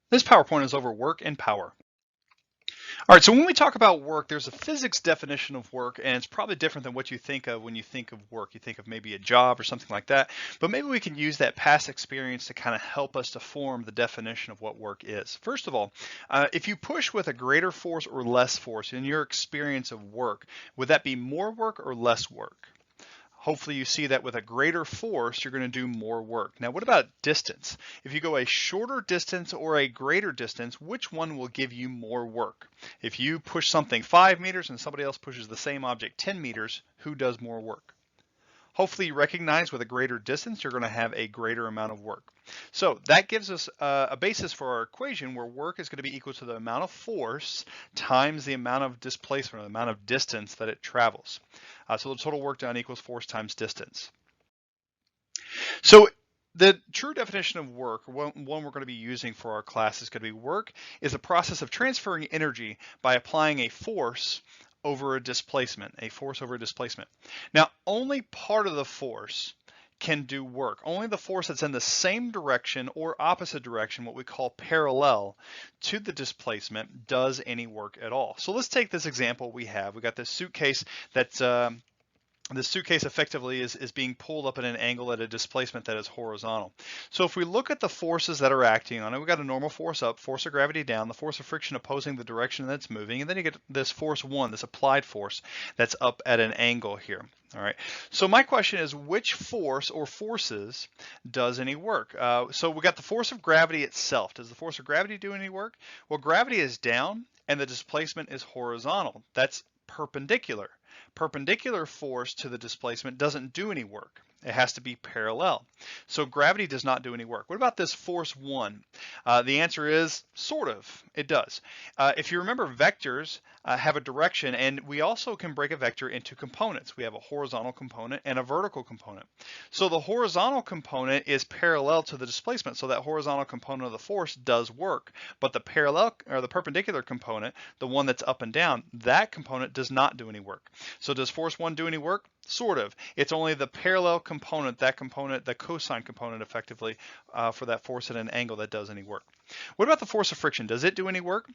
This PowerPoint is over work and power. All right, so when we talk about work, there's a physics definition of work, and it's probably different than what you think of when you think of work. You think of maybe a job or something like that, but maybe we can use that past experience to kind of help us to form the definition of what work is. First of all, if you push with a greater force or less force in your experience of work, would that be more work or less work? Hopefully you see that with a greater force, you're going to do more work. Now, what about distance? If you go a shorter distance or a greater distance, which one will give you more work? If you push something 5 meters and somebody else pushes the same object 10 meters, who does more work? Hopefully you recognize with a greater distance, you're going to have a greater amount of work. So that gives us a basis for our equation where work is going to be equal to the amount of force times the amount of displacement, or the amount of distance that it travels. So the total work done equals force times distance. So the true definition of work, one we're going to be using for our class, is going to be work is a process of transferring energy by applying a force over a displacement, Now, only part of the force can do work. Only the force that's in the same direction or opposite direction, what we call parallel to the displacement, does any work at all. So let's take this example we have. We got this suitcase that's the suitcase effectively is being pulled up at an angle at a displacement that is horizontal. So if we look at the forces that are acting on it, we've got a normal force up, force of gravity down, the force of friction opposing the direction that it's moving, and then you get this force 1, this applied force that's up at an angle here. All right, so my question is, which force or forces does any work? So we got the force of gravity itself. Does the force of gravity do any work? Well, gravity is down and the displacement is horizontal. That's perpendicular. Perpendicular force to the displacement doesn't do any work. It has to be parallel. So gravity does not do any work. What about this force 1? The answer is sort of. It does. If you remember, vectors have a direction, and we also can break a vector into components. We have a horizontal component and a vertical component. So the horizontal component is parallel to the displacement, so that horizontal component of the force does work. But the parallel or the perpendicular component, the one that's up and down, that component does not do any work. So does force 1 do any work? Sort of. It's only the parallel component, that component, the cosine component effectively, for that force at an angle, that does any work. What about the force of friction? Does it do any work?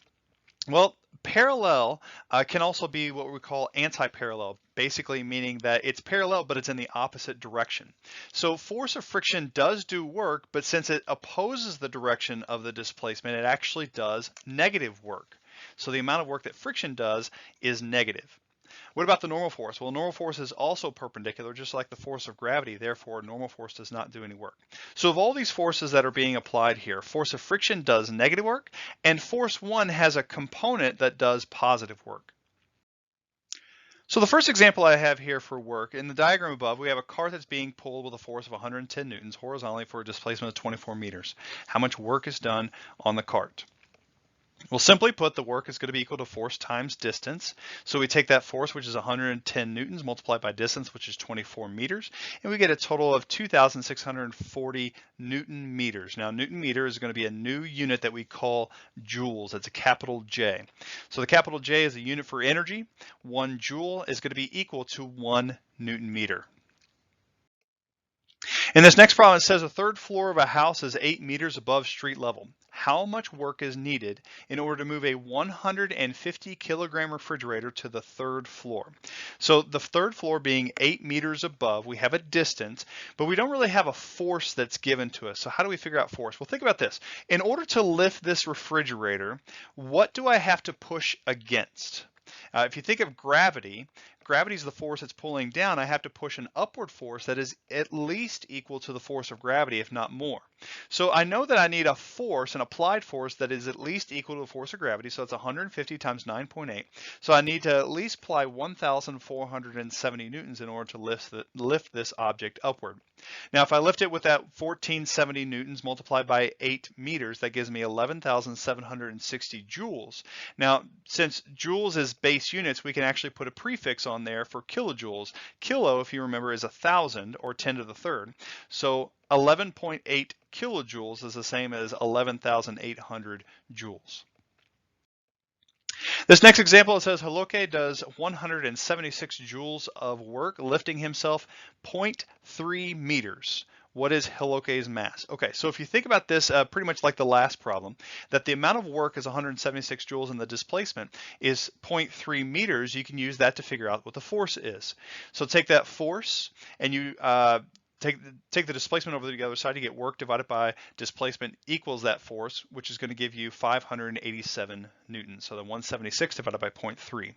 Well, parallel can also be what we call anti-parallel, basically meaning that it's parallel, but it's in the opposite direction. So force of friction does do work, but since it opposes the direction of the displacement, it actually does negative work. So the amount of work that friction does is negative. What about the normal force? Well, normal force is also perpendicular, just like the force of gravity. Therefore, normal force does not do any work. So of all these forces that are being applied here, force of friction does negative work, and force 1 has a component that does positive work. So the first example I have here for work, in the diagram above, we have a cart that's being pulled with a force of 110 newtons horizontally for a displacement of 24 meters. How much work is done on the cart? Well, simply put, the work is going to be equal to force times distance. So we take that force, which is 110 newtons, multiplied by distance, which is 24 meters, and we get a total of 2,640 Newton meters. Now, Newton meter is going to be a new unit that we call joules. That's a capital J. So the capital J is a unit for energy. 1 joule is going to be equal to 1 Newton meter. In this next problem, it says the third floor of a house is 8 meters above street level. How much work is needed in order to move a 150 kilogram refrigerator to the third floor? So the third floor being 8 meters above, we have a distance, but we don't really have a force that's given to us. So how do we figure out force? Well, think about this. In order to lift this refrigerator, what do I have to push against? If you think of gravity, gravity is the force that's pulling down. I have to push an upward force that is at least equal to the force of gravity, if not more. So I know that I need a force, an applied force, that is at least equal to the force of gravity. So it's 150 times 9.8. So I need to at least apply 1,470 newtons in order to lift this object upward. Now, if I lift it with that 1470 newtons multiplied by 8 meters, that gives me 11,760 joules. Now, since joules is base units, we can actually put a prefix on there for kilojoules. Kilo, if you remember, is 1,000 or 10 to the third. So 11.8 kilojoules is the same as 11,800 joules. This next example, it says Holoke does 176 joules of work, lifting himself 0.3 meters. What is Hiloke's mass? Okay, so if you think about this pretty much like the last problem, that the amount of work is 176 joules and the displacement is zero point 0.3 meters, you can use that to figure out what the force is. So take that force and you take the displacement over to the other side, you get work divided by displacement equals that force, which is going to give you 587 newtons. So the 176 divided by 0.3.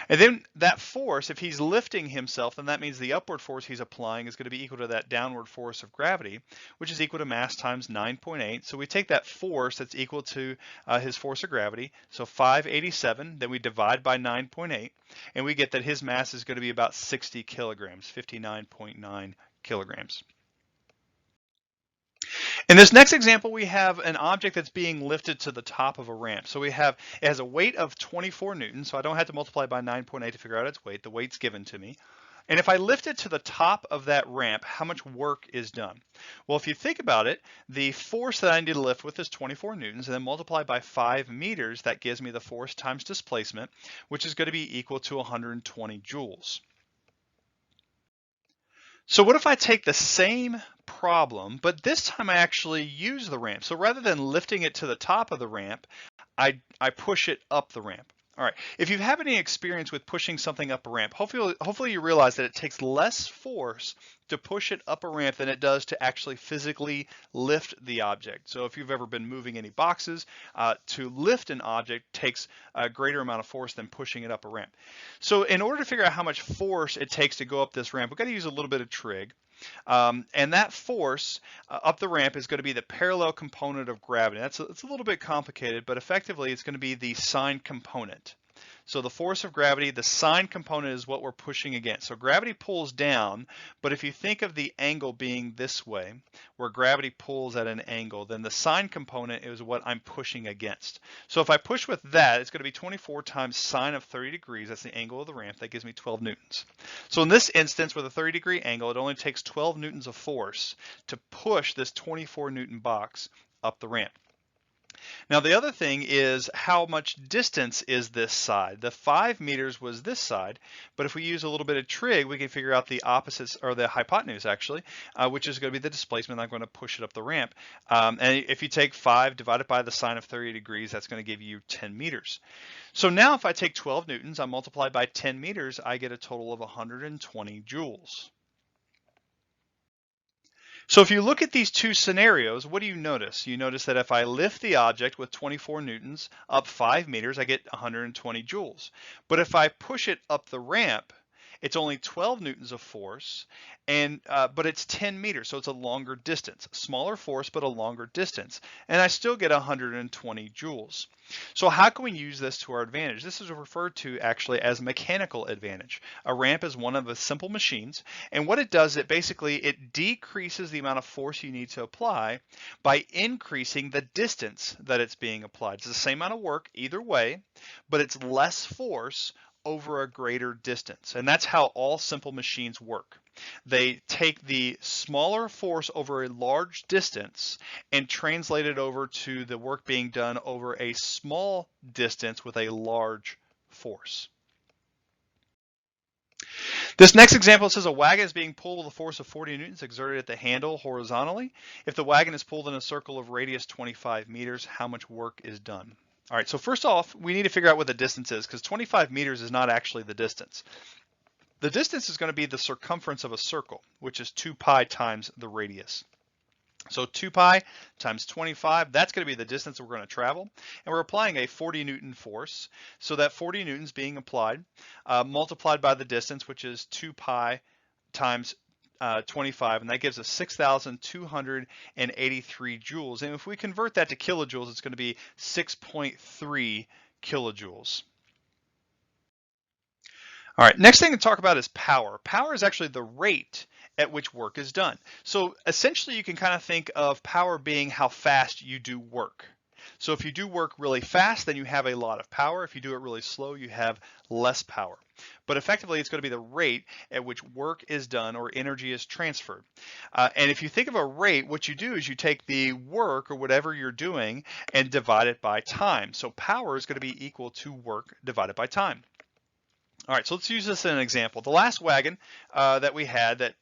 And then that force, if he's lifting himself, then that means the upward force he's applying is going to be equal to that downward force of gravity, which is equal to mass times 9.8. So we take that force that's equal to his force of gravity, so 587, then we divide by 9.8, and we get that his mass is going to be about 60 kilograms, 59.9 kilograms. In this next example, we have an object that's being lifted to the top of a ramp. So it has a weight of 24 newtons, so I don't have to multiply by 9.8 to figure out its weight. The weight's given to me. And if I lift it to the top of that ramp, how much work is done? Well, if you think about it, the force that I need to lift with is 24 newtons, and then multiply by 5 meters, that gives me the force times displacement, which is going to be equal to 120 joules. So what if I take the same problem, but this time I actually use the ramp? So rather than lifting it to the top of the ramp, I push it up the ramp. All right, if you have any experience with pushing something up a ramp, hopefully you realize that it takes less force to push it up a ramp than it does to actually physically lift the object. So if you've ever been moving any boxes, to lift an object takes a greater amount of force than pushing it up a ramp. So in order to figure out how much force it takes to go up this ramp, we've got to use a little bit of trig. And that force up the ramp is going to be the parallel component of gravity. It's a little bit complicated, but effectively it's going to be the sine component. So the force of gravity, the sine component is what we're pushing against. So gravity pulls down, but if you think of the angle being this way, where gravity pulls at an angle, then the sine component is what I'm pushing against. So if I push with that, it's going to be 24 times sine of 30 degrees. That's the angle of the ramp. That gives me 12 newtons. So in this instance, with a 30-degree angle, it only takes 12 newtons of force to push this 24 Newton box up the ramp. Now the other thing is how much distance is this side. The 5 meters was this side, but if we use a little bit of trig, we can figure out the opposites, or the hypotenuse actually, which is going to be the displacement. I'm going to push it up the ramp. And if you take 5 divided by the sine of 30 degrees, that's going to give you 10 meters. So now if I take 12 newtons, I multiply by 10 meters, I get a total of 120 joules. So if you look at these two scenarios, what do you notice? You notice that if I lift the object with 24 newtons up 5 meters, I get 120 joules. But if I push it up the ramp, it's only 12 newtons of force, but it's 10 meters, so it's a longer distance. Smaller force, but a longer distance. And I still get 120 joules. So how can we use this to our advantage? This is referred to actually as mechanical advantage. A ramp is one of the simple machines, and what it does, it decreases the amount of force you need to apply by increasing the distance that it's being applied. It's the same amount of work either way, but it's less force over a greater distance. And that's how all simple machines work. They take the smaller force over a large distance and translate it over to the work being done over a small distance with a large force. This next example says a wagon is being pulled with a force of 40 newtons exerted at the handle horizontally. If the wagon is pulled in a circle of radius 25 meters, how much work is done? All right, so first off, we need to figure out what the distance is, because 25 meters is not actually the distance. The distance is going to be the circumference of a circle, which is 2 pi times the radius. So 2 pi times 25, that's going to be the distance we're going to travel. And we're applying a 40 Newton force. So that 40 Newtons being applied, multiplied by the distance, which is 2 pi times 25, and that gives us 6,283 joules. And if we convert that to kilojoules, it's going to be 6.3 kilojoules. All right, next thing to talk about is power. Power is actually the rate at which work is done. So essentially you can kind of think of power being how fast you do work. So if you do work really fast, then you have a lot of power. If you do it really slow, you have less power. But effectively, it's going to be the rate at which work is done or energy is transferred. And if you think of a rate, what you do is you take the work or whatever you're doing and divide it by time. So power is going to be equal to work divided by time. All right, so let's use this as an example. The last wagon that we had that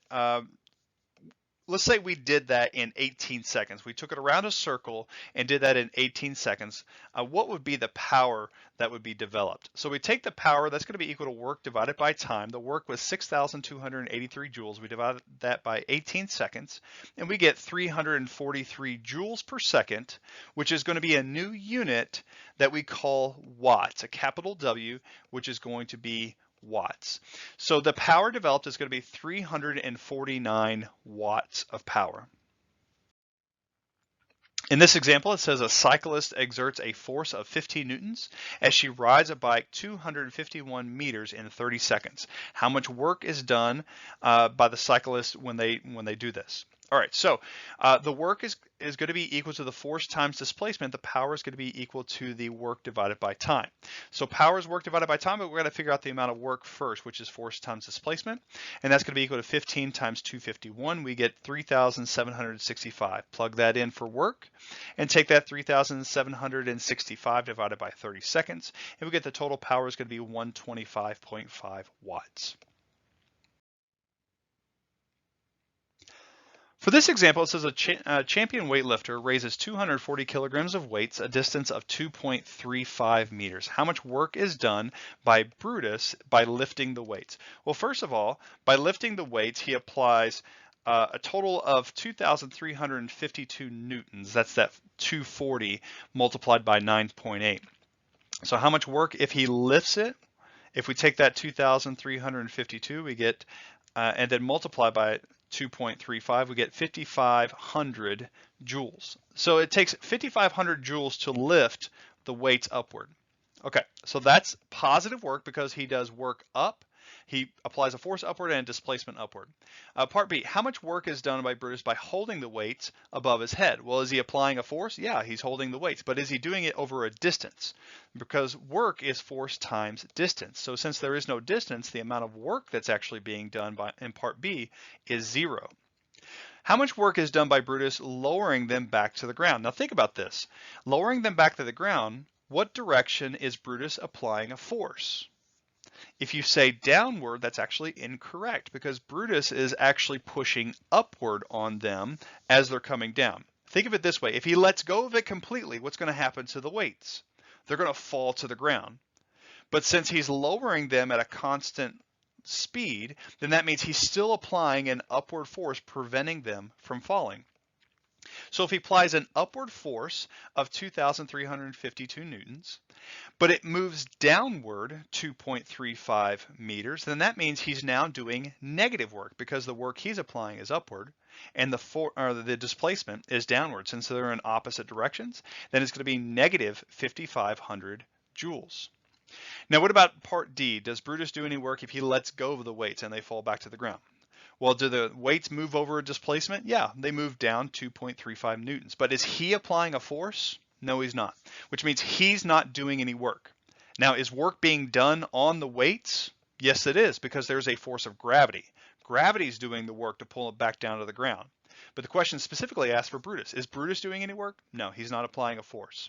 let's say we did that in 18 seconds. We took it around a circle and did that in 18 seconds. What would be the power that would be developed? So we take the power, that's going to be equal to work divided by time. The work was 6,283 joules. We divided that by 18 seconds, and we get 343 joules per second, which is going to be a new unit that we call watts, a capital W, which is going to be watts. So the power developed is going to be 349 watts of power. In this example, it says a cyclist exerts a force of 15 newtons as she rides a bike 251 meters in 30 seconds. How much work is done by the cyclist when they do this? All right, so the work is going to be equal to the force times displacement. The power is going to be equal to the work divided by time. So power is work divided by time, but we're going to figure out the amount of work first, which is force times displacement. And that's going to be equal to 15 times 251. We get 3,765. Plug that in for work and take that 3,765 divided by 30 seconds. And we get the total power is going to be 125.5 watts. For this example, it says a champion weightlifter raises 240 kilograms of weights a distance of 2.35 meters. How much work is done by Brutus by lifting the weights? Well, first of all, by lifting the weights, he applies a total of 2,352 newtons. That's that 240 multiplied by 9.8. So how much work if he lifts it? If we take that 2,352, we get, and then multiply by 2.35, we get 5,500 joules. So it takes 5,500 joules to lift the weights upward. Okay, so that's positive work because he does work up. He applies a force upward and a displacement upward. Part B, how much work is done by Brutus by holding the weights above his head? Well, is he applying a force? Yeah, he's holding the weights, but is he doing it over a distance? Because work is force times distance. So since there is no distance, the amount of work that's actually being done in part B is 0. How much work is done by Brutus lowering them back to the ground? Now think about this. Lowering them back to the ground, what direction is Brutus applying a force? If you say downward, that's actually incorrect because Brutus is actually pushing upward on them as they're coming down. Think of it this way. If he lets go of it completely, what's going to happen to the weights? They're going to fall to the ground. But since he's lowering them at a constant speed, then that means he's still applying an upward force preventing them from falling. So if he applies an upward force of 2,352 newtons, but it moves downward 2.35 meters, then that means he's now doing negative work because the work he's applying is upward and the displacement is downward. Since they're in opposite directions, then it's going to be negative 5,500 joules. Now what about part D? Does Brutus do any work if he lets go of the weights and they fall back to the ground? Well, do the weights move over a displacement? Yeah, they move down 2.35 newtons. But is he applying a force? No, he's not, which means he's not doing any work. Now, is work being done on the weights? Yes, it is, because there's a force of gravity. Gravity is doing the work to pull it back down to the ground. But the question specifically asked for Brutus. Is Brutus doing any work? No, he's not applying a force.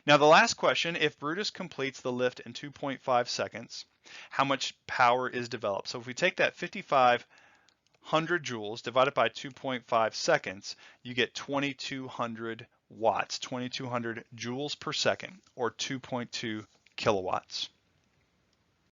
Now, the last question, if Brutus completes the lift in 2.5 seconds, how much power is developed? So if we take that 5,500 joules divided by 2.5 seconds, you get 2,200 watts, 2,200 joules per second, or 2.2 kilowatts.